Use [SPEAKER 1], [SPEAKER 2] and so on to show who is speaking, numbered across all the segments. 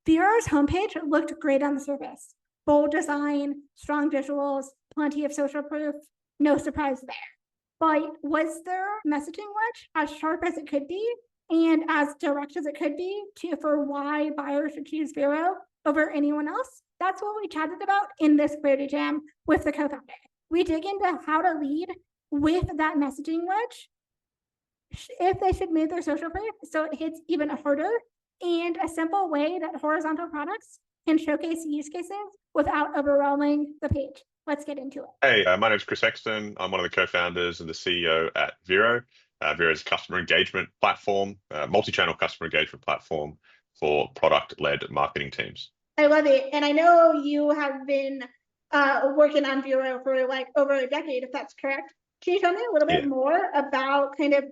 [SPEAKER 1] Vero's homepage looked great on the surface. Bold design, strong visuals, plenty of social proof, no surprise there. But was their messaging wedge as sharp as it could be and as direct as it could be for why buyers should choose Vero over anyone else? That's what we chatted about in this Clarity Jam with the co-founder. We dig into how to lead with that messaging wedge, if they should move their social proof so it hits even harder, and a simple way that horizontal products can showcase use cases without overwhelming the page. Let's get into it.
[SPEAKER 2] Hey, my name is Chris Exton. I'm one of the co-founders and the CEO at Vero. Vero is a customer engagement platform, multi-channel customer engagement platform for product-led marketing teams.
[SPEAKER 1] I love it. And I know you have been working on Vero for like over a decade, if that's correct. Can you tell me a little bit more about kind of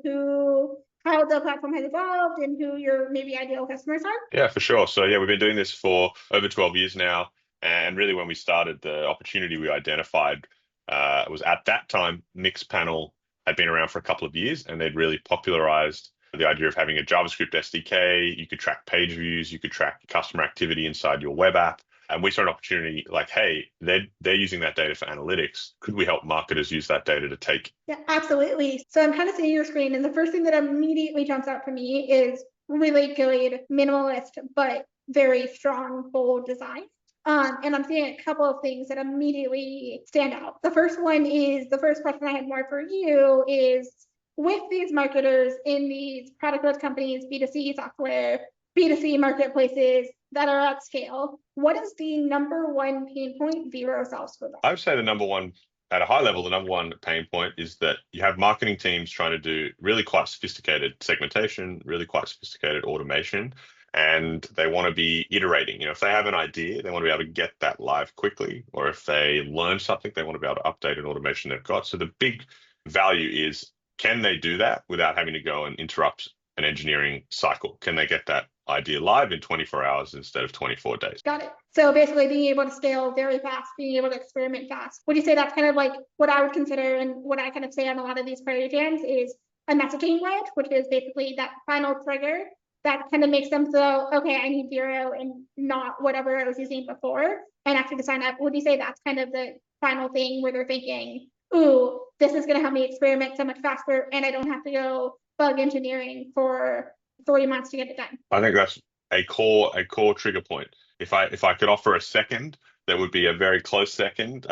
[SPEAKER 1] how the platform has evolved and who your maybe ideal customers are?
[SPEAKER 2] Yeah, for sure. So yeah, we've been doing this for over 12 years now. And really when we started, the opportunity we identified was at that time, Mixpanel had been around for a couple of years and they'd really popularized the idea of having a JavaScript SDK. You could track page views, you could track customer activity inside your web app. And we saw an opportunity like, hey, they're using that data for analytics. Could we help marketers use that data to take?
[SPEAKER 1] Yeah, absolutely. So I'm kind of seeing your screen, and the first thing that immediately jumps out for me is really good, minimalist, but very strong, bold design. And I'm seeing a couple of things that immediately stand out. The first one is, the first question I had more for you is, with these marketers in these product-led companies, B2C software, B2C marketplaces that are at scale, what is the number one pain point Vero solves for them?
[SPEAKER 2] I would say the number one, at a high level, the number one pain point is that you have marketing teams trying to do really quite sophisticated segmentation, really quite sophisticated automation, and they want to be iterating. If they have an idea, they want to be able to get that live quickly, or if they learn something, they want to be able to update an automation they've got. So the big value is, can they do that without having to go and interrupt an engineering cycle? Can they get that idea live in 24 hours instead of 24 days?
[SPEAKER 1] Got it. So basically being able to scale very fast, being able to experiment fast. Would you say that's kind of like what I would consider, and what I kind of say on a lot of these Clarity Jams, is a messaging wedge, which is basically that final trigger that kind of makes them so, okay, I need Vero and not whatever I was using before, and actually to sign up? Would you say that's kind of the final thing where they're thinking, ooh, this is going to help me experiment so much faster, and I don't have to go bug engineering for 3 months to get it done?
[SPEAKER 2] I think that's a core trigger point. If I could offer a second, that would be a very close second.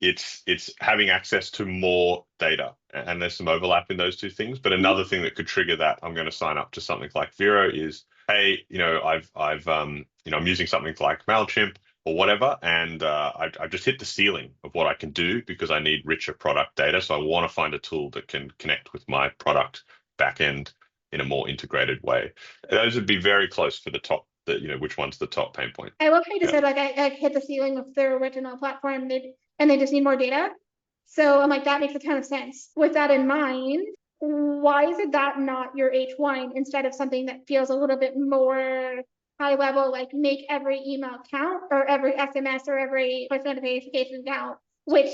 [SPEAKER 2] It's having access to more data, and there's some overlap in those two things. But another thing that could trigger that, I'm going to sign up to something like Vero, is, hey, I'm using something like Mailchimp or whatever, and I've just hit the ceiling of what I can do because I need richer product data. So I want to find a tool that can connect with my product backend in a more integrated way. Those would be very close for the top, which one's the top pain point.
[SPEAKER 1] I love how you just said, like, I hit the ceiling of their original platform, and they just need more data. So I'm like, that makes a ton of sense. With that in mind, why is it that not your H1 instead of something that feels a little bit more high level, like make every email count, or every SMS, or every push notification count, which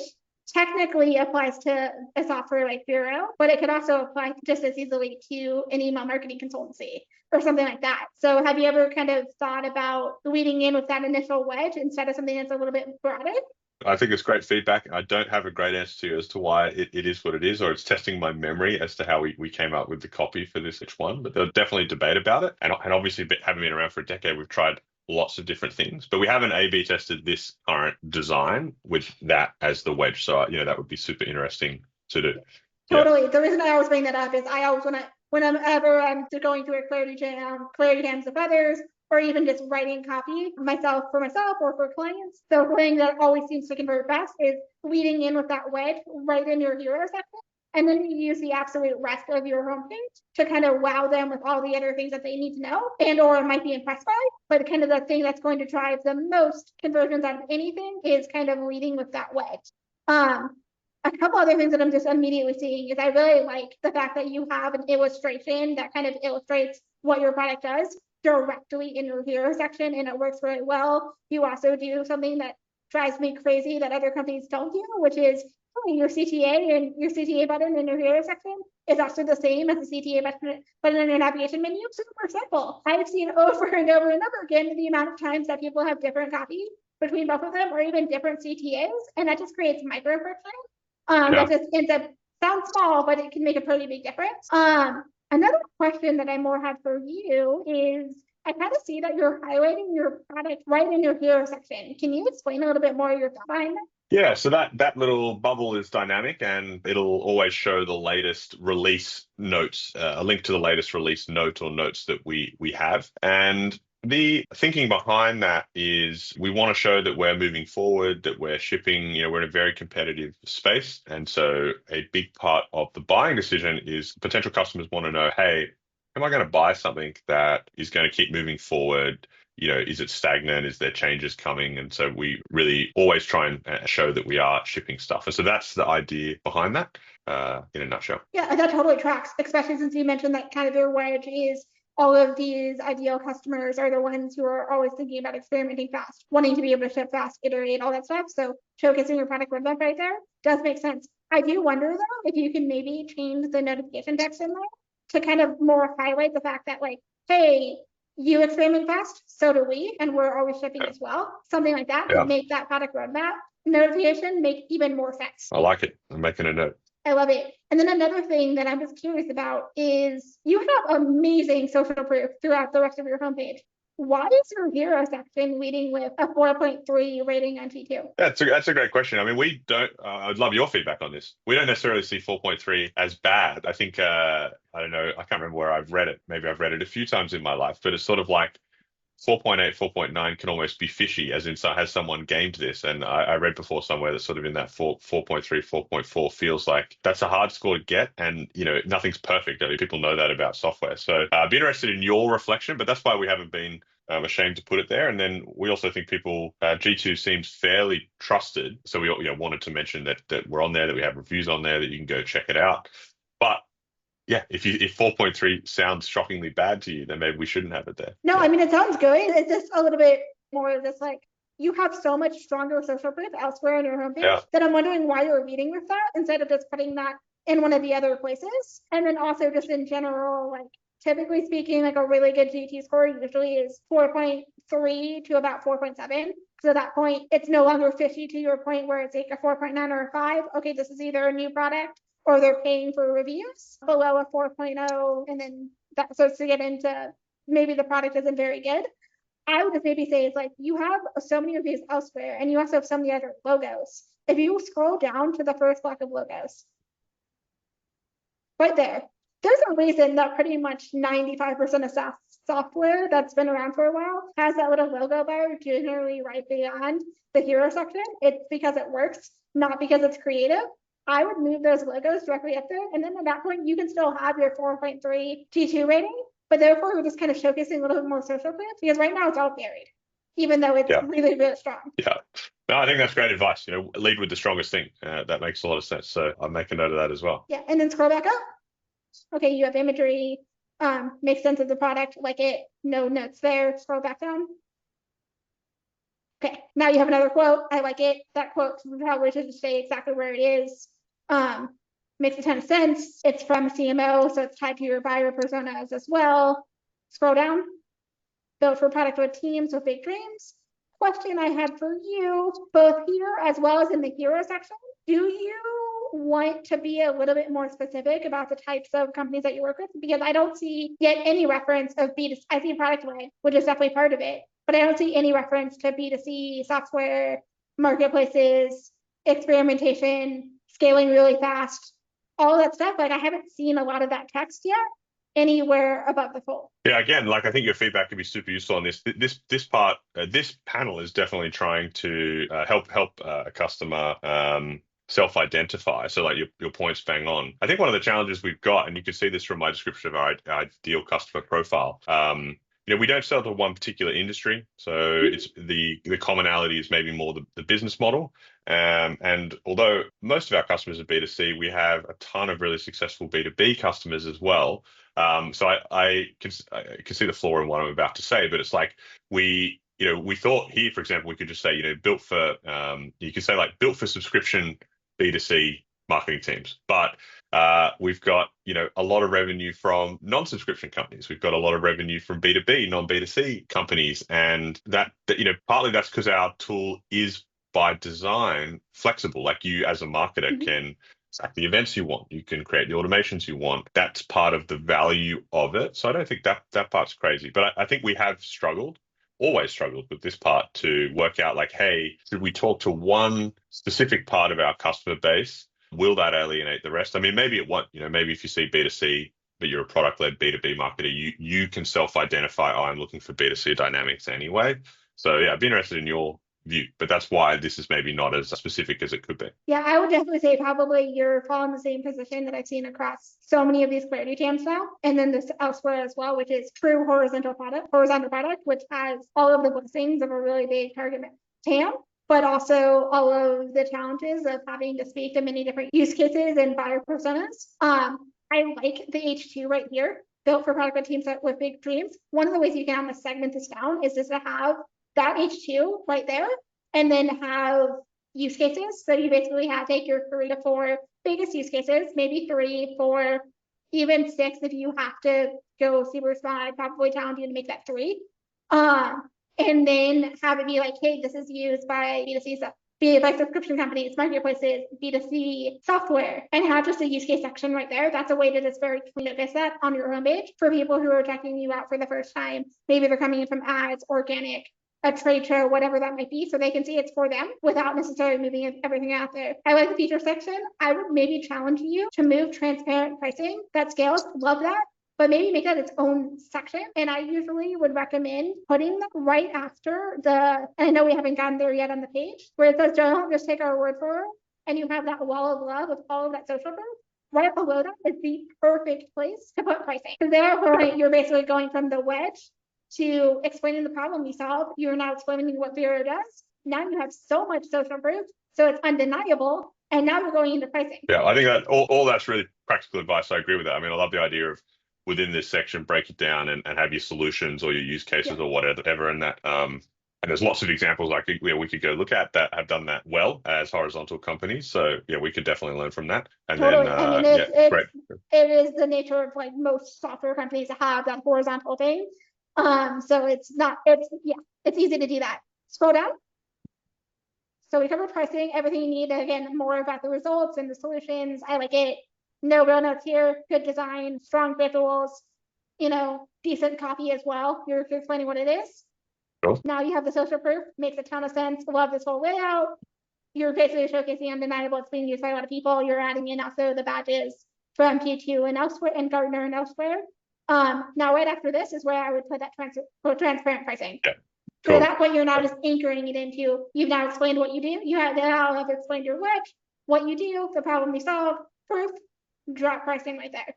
[SPEAKER 1] technically applies to a software like Vero, but it could also apply just as easily to an email marketing consultancy or something like that. So have you ever kind of thought about leading in with that initial wedge instead of something that's a little bit broader?
[SPEAKER 2] I think it's great feedback. I don't have a great answer to you as to why it is what it is, or it's testing my memory as to how we came up with the copy for this H1, but there's definitely debate about it. And obviously, having been around for a decade, we've tried lots of different things, but we haven't A/B tested this current design with that as the wedge. So, that would be super interesting to do.
[SPEAKER 1] Totally. Yeah. The reason I always bring that up is I always whenever I'm going through a Clarity Jams with others, or even just writing copy for myself or for clients, the thing that always seems to convert best is leading in with that wedge right in your hero section. And then you use the absolute rest of your homepage to kind of wow them with all the other things that they need to know and or might be impressed by. But kind of the thing that's going to drive the most conversions out of anything is kind of leading with that wedge. A couple other things that I'm just immediately seeing is I really like the fact that you have an illustration that kind of illustrates what your product does directly in your hero section, and it works really well. You also do something that drives me crazy that other companies don't do, which is your CTA and your CTA button in your hero section is actually the same as the CTA button in your navigation menu. Super simple. I've seen over and over and over again the amount of times that people have different copy between both of them, or even different CTAs, and that just creates micro friction. That just ends up sounds small, but it can make a pretty big difference. Another question that I more had for you is, I kind of see that you're highlighting your product right in your hero section. Can you explain a little bit more your thought behind that?
[SPEAKER 2] Yeah, so that little bubble is dynamic, and it'll always show the latest release notes, a link to the latest release note or notes that we have. And the thinking behind that is we want to show that we're moving forward, that we're shipping, we're in a very competitive space. And so a big part of the buying decision is potential customers want to know, hey, am I going to buy something that is going to keep moving forward? Is it stagnant? Is there changes coming? And so we really always try and show that we are shipping stuff. And so that's the idea behind that in a nutshell.
[SPEAKER 1] Yeah, that totally tracks, especially since you mentioned that kind of your wedge is all of these ideal customers are the ones who are always thinking about experimenting fast, wanting to be able to ship fast, iterate, all that stuff. So showcasing your product roadmap right there does make sense. I do wonder though, if you can maybe change the notification text in there to kind of more highlight the fact that like, hey, you experiment fast, so do we, and we're always shipping as well. Something like that to make that product roadmap notification make even more sense.
[SPEAKER 2] I like it. I'm making a note.
[SPEAKER 1] I love it. And then another thing that I'm just curious about is you have amazing social proof throughout the rest of your homepage. Why is your hero section leading with a 4.3 rating on T2?
[SPEAKER 2] That's a great question. I mean, we don't, I'd love your feedback on this. We don't necessarily see 4.3 as bad. I think, I don't know, I can't remember where I've read it. Maybe I've read it a few times in my life, but it's sort of like 4.8, 4.9 can almost be fishy, as in has someone gamed this? And I read before somewhere that sort of in that 4.3, 4.4 feels like that's a hard score to get. And, nothing's perfect. I mean, people know that about software. So I'd be interested in your reflection, but that's why we haven't been ashamed to put it there. And then we also think people, G2 seems fairly trusted. So we wanted to mention that we're on there, that we have reviews on there, that you can go check it out. But yeah, if 4.3 sounds shockingly bad to you, then maybe we shouldn't have it there.
[SPEAKER 1] No, I mean, it sounds good. It's just a little bit more of this, like, you have so much stronger social proof elsewhere on your homepage that I'm wondering why you're leading with that instead of just putting that in one of the other places. And then also just in general, like, typically speaking, like a really good GT score usually is 4.3 to about 4.7. So at that point, it's no longer 50 to your point where it's like a 4.9 or a 5. Okay, this is either a new product or they're paying for reviews below a 4.0, and then that starts to get into maybe the product isn't very good. I would just maybe say it's like you have so many reviews elsewhere, and you also have so many other logos. If you scroll down to the first block of logos, right there's a reason that pretty much 95% of SaaS software that's been around for a while has that little logo bar generally right beyond the hero section. It's because it works, not because it's creative. I would move those logos directly up there. And then at that point, you can still have your 4.3 T2 rating, but therefore we're just kind of showcasing a little bit more social proof because right now it's all buried, even though it's really, really strong.
[SPEAKER 2] Yeah. No, I think that's great advice. Lead with the strongest thing. That makes a lot of sense. So I'll make a note of that as well.
[SPEAKER 1] Yeah. And then scroll back up. Okay. You have imagery, makes sense of the product, like it, no notes there. Scroll back down. Okay. Now you have another quote. I like it. That quote probably should stay exactly where it is. Makes a ton of sense. It's from CMO, so it's tied to your buyer personas as well. Scroll down. Built for product with teams with big dreams. Question I had for you, both here as well as in the hero section. Do you want to be a little bit more specific about the types of companies that you work with? Because I don't see yet any reference of B2C. I see product way, which is definitely part of it, but I don't see any reference to B2C software, marketplaces, experimentation, scaling really fast, all that stuff. Like I haven't seen a lot of that text yet anywhere above the fold.
[SPEAKER 2] Yeah, again, like I think your feedback could be super useful on this. This part, this panel is definitely trying to help a customer self-identify. So like your point's bang on. I think one of the challenges we've got, and you can see this from my description of our ideal customer profile. We don't sell to one particular industry, so it's the commonality is maybe more the business model. And although most of our customers are B2C, we have a ton of really successful B2B customers as well. So I can see the flaw in what I'm about to say, but it's like we thought here, for example, we could just say, built for, you could say like built for subscription B2C marketing teams. But we've got, a lot of revenue from non-subscription companies. We've got a lot of revenue from B2B, non-B2C companies. And that partly that's because our tool is by design flexible. Like you as a marketer can track the events you want. You can create the automations you want. That's part of the value of it. So I don't think that part's crazy. But I think we have always struggled with this part to work out like, hey, should we talk to one specific part of our customer base? Will that alienate the rest? I mean, maybe it won't. Maybe if you see B2C, but you're a product-led B2B marketer, you can self-identify, oh, I'm looking for B2C dynamics anyway. So yeah, I'd be interested in your view, but that's why this is maybe not as specific as it could be.
[SPEAKER 1] Yeah, I would definitely say probably you're following the same position that I've seen across so many of these clarity TAMs now. And then there's elsewhere as well, which is true horizontal product, which has all of the blessings of a really big target TAM, but also all of the challenges of having to speak to many different use cases and buyer personas. I like the H2 right here, built for product teams with big dreams. One of the ways you can almost segment this down is just to have that H2 right there, and then have use cases. So you basically take your 3 to 4 biggest use cases, maybe 3, 4, even 6 if you have to go super small. I'd probably challenge you to make that 3. And then have it be like, hey, this is used by B2C stuff, be it by subscription companies, marketplaces, B2C software, and have just a use case section right there. That's a way to just very clean notice that on your homepage for people who are checking you out for the first time. Maybe they're coming in from ads, organic, a trade show, whatever that might be, so they can see it's for them without necessarily moving everything out there. I like the feature section. I would maybe challenge you to move transparent pricing that scales. Love that. But maybe make that its own section. And I usually would recommend putting them right after and I know we haven't gotten there yet on the page, where it says, don't just take our word for it. And you have that wall of love with all of that social proof. Right below that is the perfect place to put pricing. Because there, you're basically going from the wedge to explaining the problem you solve. You're now explaining what Vero does. Now you have so much social proof, so it's undeniable. And now we're going into pricing.
[SPEAKER 2] Yeah, I think that all that's really practical advice. I agree with that. I mean, I love the idea of within this section, break it down and have your solutions or your use cases or whatever in that. And there's lots of examples I think we could go look at that have done that well as horizontal companies. So yeah, we could definitely learn from that. And
[SPEAKER 1] totally.
[SPEAKER 2] then
[SPEAKER 1] I mean, it is the nature of like most software companies to have that horizontal thing. So it's easy to do that. Scroll down. So we covered pricing, everything you need. Again, more about the results and the solutions. I like it. No real notes here. Good design, strong visuals, decent copy as well. You're explaining what it is.
[SPEAKER 2] Cool.
[SPEAKER 1] Now you have the social proof. Makes a ton of sense. Love this whole layout. You're basically showcasing undeniable. It's being used by a lot of people. You're adding in also the badges from Q2 and elsewhere, and Gartner and elsewhere. Now right after this is where I would put that transparent pricing.
[SPEAKER 2] Yeah.
[SPEAKER 1] Cool. So at that point, you're now just anchoring it into, you've now explained what you do. You have now explained your wedge, what you do, the problem you solve, proof, drop pricing right there.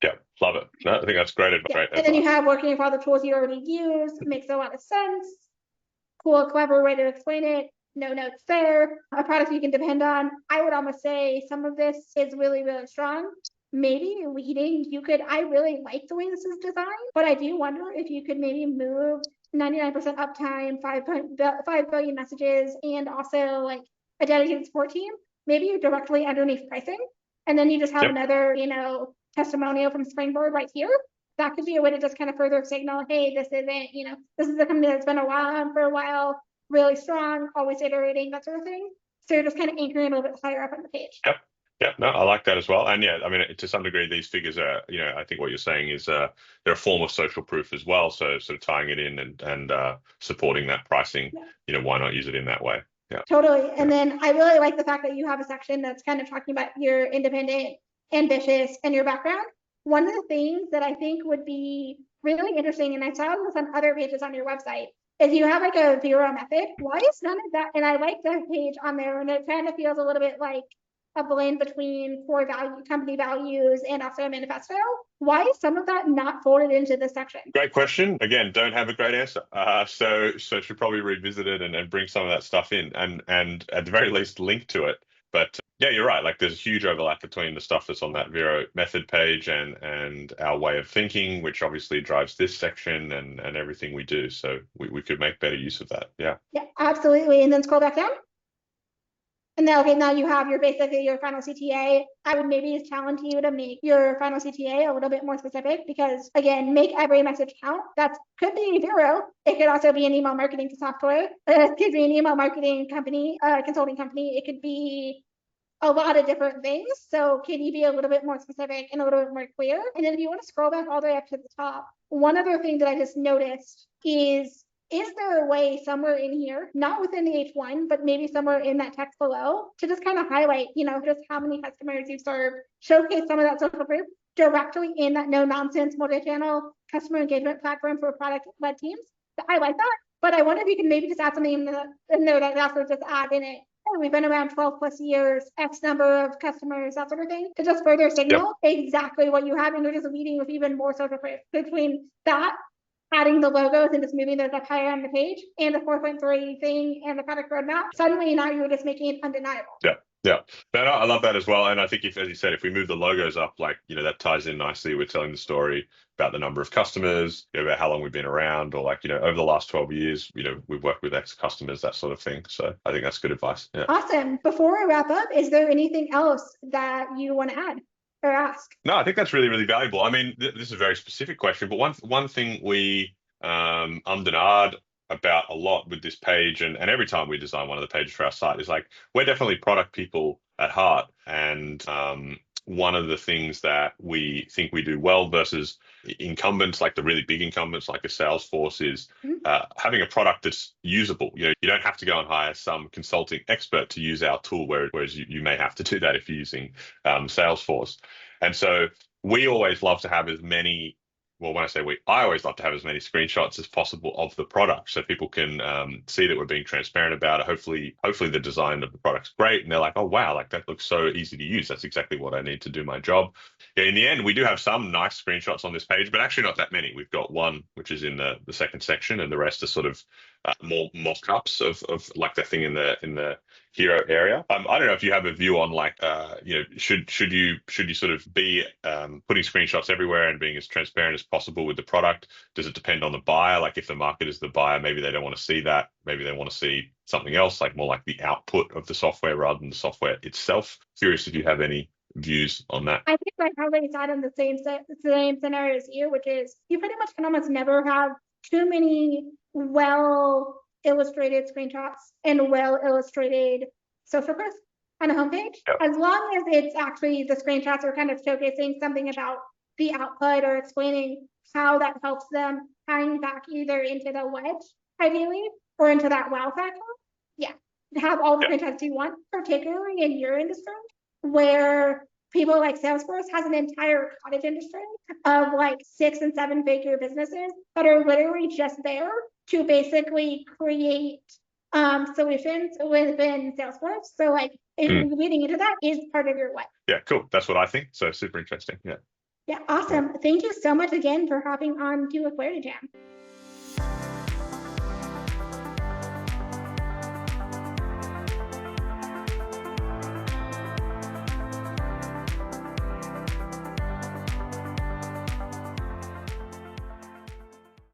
[SPEAKER 2] Yeah, love it. No, I think that's great advice.
[SPEAKER 1] Yeah. And then you have working with all the tools you already use. Makes a lot of sense. Cool, clever way to explain it. No notes there. A product you can depend on. I would almost say some of this is really, really strong. Maybe leading, I really like the way this is designed, but I do wonder if you could maybe move 99% uptime, 5 billion messages, and also like a dedicated support team. Maybe you're directly underneath pricing. And then you just have another, testimonial from Springboard right here. That could be a way to just kind of further signal, hey, this isn't, this is a company that's been around for a while, really strong, always iterating, that sort of thing. So you're just kind of anchoring a little bit higher up on the page.
[SPEAKER 2] Yep. Yeah, no, I like that as well. And yeah, I mean, to some degree, these figures are, I think what you're saying is they're a form of social proof as well. So sort of tying it in and supporting that pricing, why not use it in that way? Yeah.
[SPEAKER 1] Totally. And then I really like the fact that you have a section that's kind of talking about your independent, ambitious, and your background. One of the things that I think would be really interesting, and I saw this on other pages on your website, is you have like a Vero method. Why is none of that? And I like the page on there, and it kind of feels a little bit like a blend between core value, company values, and also a manifesto. Why is some of that not folded into this section?
[SPEAKER 2] Great question. Again, don't have a great answer. So should probably revisit it and bring some of that stuff in and at the very least link to it. But yeah, you're right. Like there's a huge overlap between the stuff that's on that Vero method page and our way of thinking, which obviously drives this section and everything we do. So we could make better use of that. Yeah.
[SPEAKER 1] Yeah, absolutely. And then scroll back down. And then, okay, now you have basically your final CTA. I would maybe challenge you to make your final CTA a little bit more specific because, again, make every message count. That could be Vero. It could also be an email marketing software. It could be an email marketing company, consulting company. It could be a lot of different things. So can you be a little bit more specific and a little bit more clear? And then if you want to scroll back all the way up to the top, one other thing that I just noticed is there a way somewhere in here, not within the H1, but maybe somewhere in that text below, to just kind of highlight, just how many customers you've served, showcase some of that social proof directly in that no nonsense multi-channel customer engagement platform for product-led teams to highlight that. But I wonder if you can maybe just add something in there that also just add in it. Oh, we've been around 12 plus years, X number of customers, that sort of thing, to just further signal exactly what you have. And you're just leading with even more social proof between that, adding the logos and just moving those up higher on the page, and the 4.3 thing and the product roadmap. Suddenly now you're just making it undeniable.
[SPEAKER 2] Yeah. No, I love that as well. And I think as you said, if we move the logos up, that ties in nicely with telling the story about the number of customers, about how long we've been around, or over the last 12 years, we've worked with X customers, that sort of thing. So I think that's good advice. Yeah.
[SPEAKER 1] Awesome. Before we wrap up, is there anything else that you want to add or ask?
[SPEAKER 2] No, I think that's really, really valuable. I mean, this is a very specific question, but one thing we denied about a lot with this page, and every time we design one of the pages for our site, is we're definitely product people at heart. And one of the things that we think we do well versus incumbents, like the really big incumbents like a Salesforce, is having a product that's usable. You don't have to go and hire some consulting expert to use our tool, whereas you may have to do that if you're using Salesforce. And so we always love to have as many, well, when I say I always love to have as many screenshots as possible of the product so people can see that we're being transparent about it. Hopefully the design of the product's great and they're like, oh, wow, that looks so easy to use. That's exactly what I need to do my job. Yeah, in the end, we do have some nice screenshots on this page, but actually not that many. We've got one, which is in the second section, and the rest are sort of more mock-ups of the thing in the hero area. I don't know if you have a view on should you sort of be putting screenshots everywhere and being as transparent as possible with the product? Does it depend on the buyer? If the market is the buyer, maybe they don't want to see that. Maybe they want to see something else, more like the output of the software rather than the software itself. Curious if you have any views on that.
[SPEAKER 1] I think I probably sat in the same scenario as you, which is you pretty much can almost never have too many well illustrated screenshots and well illustrated social proof on a homepage.
[SPEAKER 2] Yep.
[SPEAKER 1] As long as it's actually the screenshots are kind of showcasing something about the output or explaining how that helps them tying back either into the wedge, ideally, or into that wow factor. Yeah, have all the screenshots you want, particularly in your industry, where people like Salesforce has an entire cottage industry of 6 and 7 figure businesses that are literally just there to basically create solutions within Salesforce. So leading into that is part of your what.
[SPEAKER 2] Yeah, cool. That's what I think. So super interesting. Yeah.
[SPEAKER 1] Yeah, awesome. Thank you so much again for hopping on to a Clarity Jam.